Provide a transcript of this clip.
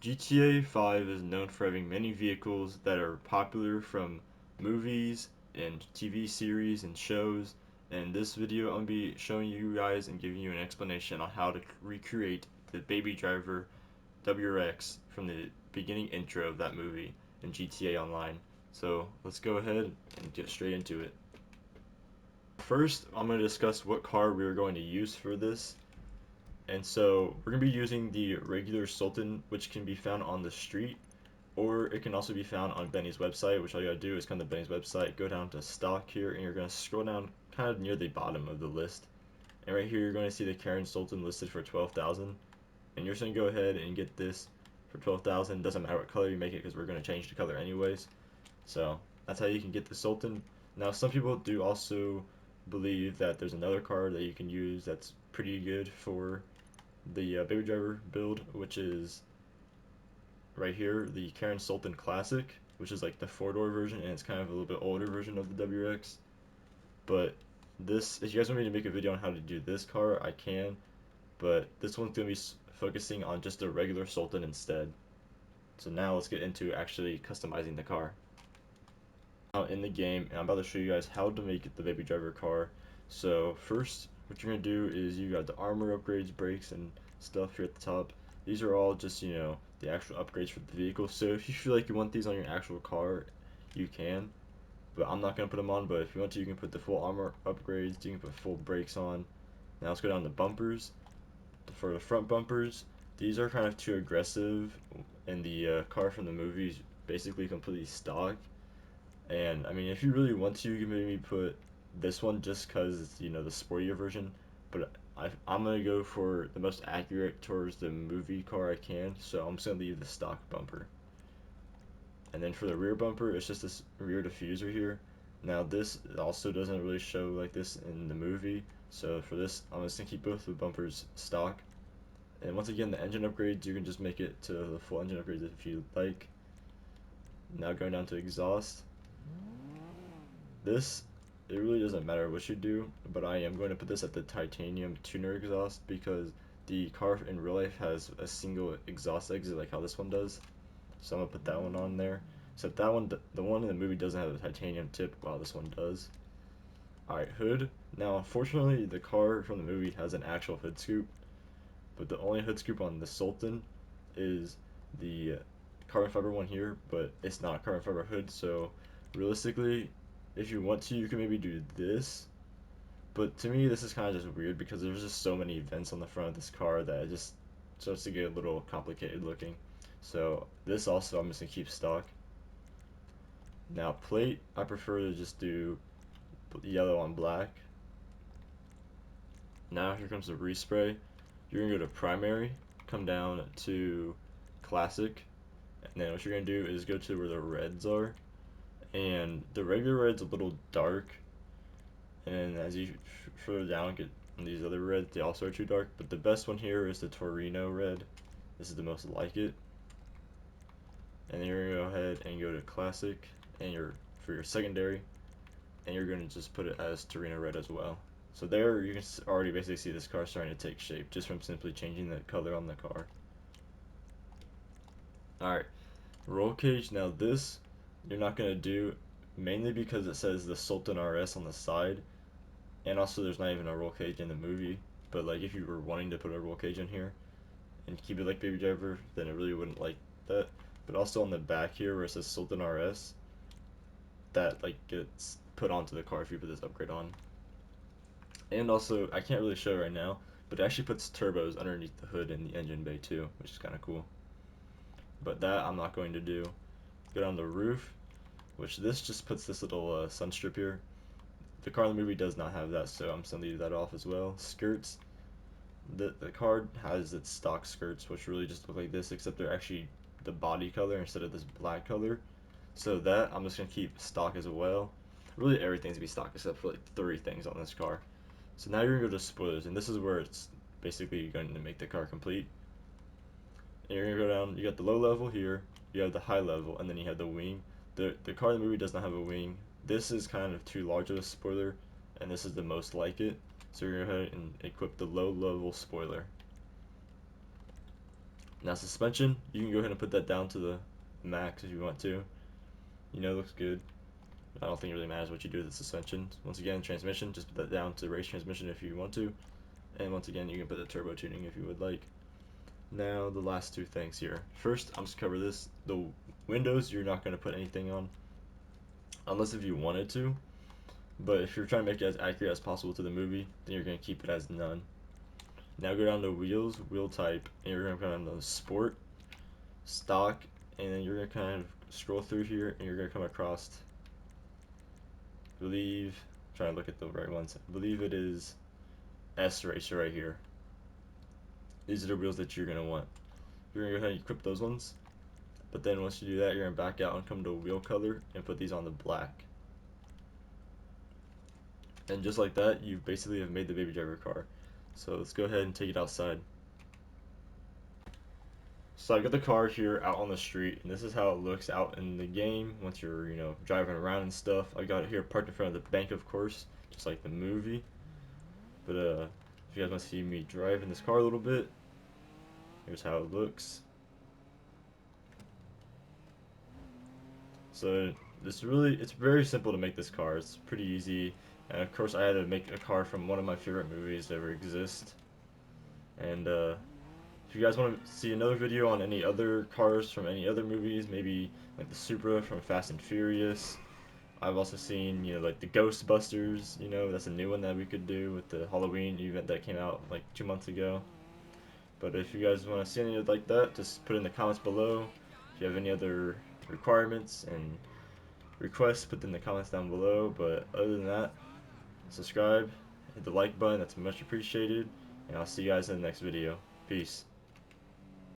GTA 5 is known for having many vehicles that are popular from movies and TV series and shows. In this video, I'm going to be showing you guys and giving you an explanation on how to recreate the Baby Driver WRX from the beginning intro of that movie in GTA Online. So let's go ahead and get straight into it. First, I'm going to discuss what car we are going to use for this. And so we're going to be using the regular Sultan, which can be found on the street, or it can also be found on Benny's website, which all you gotta do is come to Benny's website, go down to stock here, and you're going to scroll down kind of near the bottom of the list. And right here you're going to see the Karin Sultan listed for 12,000, and you're just going to go ahead and get this for 12,000. Doesn't matter what color you make it because we're going to change the color anyways. So that's how you can get the Sultan. Now some people do also believe that there's another car that you can use that's pretty good for the Baby Driver build, which is right here, the Karin Sultan Classic, which is like the four-door version, and it's kind of a little bit older version of the WRX. But this, if you guys want me to make a video on how to do this car, I can, but this one's going to be focusing on just a regular Sultan instead. So now let's get into actually customizing the car. Now in the game, and I'm about to show you guys how to make the Baby Driver car. So first, what you're going to do is you got the armor upgrades, brakes, and stuff here at the top. These are all just, the actual upgrades for the vehicle. So if you feel like you want these on your actual car, you can. But I'm not going to put them on, but if you want to, you can put the full armor upgrades, you can put full brakes on. Now let's go down to bumpers. For the front bumpers, these are kind of too aggressive, and the car from the movie is basically completely stock. And I mean, if you really want to, you can maybe put this one just because it's, the sportier version. But I'm going to go for the most accurate towards the movie car I can, so I'm just going to leave the stock bumper. And then for the rear bumper, it's just this rear diffuser here. Now this also doesn't really show like this in the movie, so for this, I'm just going to keep both the bumpers stock. And once again, the engine upgrades, you can just make it to the full engine upgrades if you like. Now going down to exhaust. This, it really doesn't matter what you do, but I am going to put this at the titanium tuner exhaust because the car in real life has a single exhaust exit like how this one does. So I'm going to put that one on there. Except that one, the one in the movie doesn't have a titanium tip while this one does. Alright, hood. Now unfortunately the car from the movie has an actual hood scoop, but the only hood scoop on the Sultan is the carbon fiber one here, but it's not a carbon fiber hood, so realistically, if you want to, you can maybe do this. But to me, this is kind of just weird because there's just so many vents on the front of this car that it just starts to get a little complicated looking. So this also I'm just gonna keep stock. Now plate, I prefer to just do yellow on black. Now here comes the respray. You're gonna go to primary, come down to classic, and then what you're gonna do is go to where the reds are. And the regular red's a little dark, and as you further down get these other reds, they also are too dark, but the best one here is the Torino red. This is the most like it. And then you're gonna go ahead and go to classic, and for your secondary, and you're gonna just put it as Torino red as well. So there you can already basically see this car starting to take shape just from simply changing the color on the car. Alright, roll cage. Now this you're not gonna do, mainly because it says the Sultan RS on the side, and also there's not even a roll cage in the movie. But like if you were wanting to put a roll cage in here and keep it like Baby Driver, then it really wouldn't like that. But also on the back here where it says Sultan RS, that like gets put onto the car if you put this upgrade on. And also, I can't really show it right now, but it actually puts turbos underneath the hood in the engine bay too, which is kind of cool. But that I'm not going to do. Go down the roof, which this just puts this little sun strip here. The car in the movie does not have that, so I'm just going to leave that off as well. Skirts. The car has its stock skirts, which really just look like this, except they're actually the body color instead of this black color. So that I'm just going to keep stock as well. Really everything's going to be stock except for like 3 things on this car. So now you're going to go to spoilers, and this is where it's basically going to make the car complete. And you're going to go down, you got the low level here, you have the high level, and then you have the wing. The car in the movie does not have a wing. This is kind of too large of a spoiler, and this is the most like it. So you're going to go ahead and equip the low level spoiler. Now suspension, you can go ahead and put that down to the max if you want to. It looks good. I don't think it really matters what you do with the suspension. Once again, transmission, just put that down to race transmission if you want to. And once again, you can put the turbo tuning if you would like. Now, the last two things here. First, I'm just cover this. The windows, you're not going to put anything on, unless if you wanted to. But if you're trying to make it as accurate as possible to the movie, then you're going to keep it as none. Now go down to wheels, wheel type, and you're going to go down to sport, stock, and then you're going to kind of scroll through here, and you're going to come across, I believe, trying to look at the right ones, I believe it is S Racer right here. These are the wheels that you're going to want. You're going to go ahead and equip those ones, but then once you do that, you're going to back out and come to wheel color and put these on the black. And just like that, you basically have made the Baby Driver car. So let's go ahead and take it outside. So I got the car here out on the street, and this is how it looks out in the game once you're, driving around and stuff. I got it here parked in front of the bank, of course, just like the movie. But if you guys want to see me driving this car a little bit, here's how it looks. So it's very simple to make this car. It's pretty easy, and of course I had to make a car from one of my favorite movies that ever exist. And if you guys want to see another video on any other cars from any other movies, maybe like the Supra from Fast and Furious. I've also seen, like the Ghostbusters, that's a new one that we could do with the Halloween event that came out like 2 months ago. But if you guys want to see any like that, just put in the comments below. If you have any other requirements and requests, put them in the comments down below. But other than that, subscribe, hit the like button, that's much appreciated. And I'll see you guys in the next video. Peace.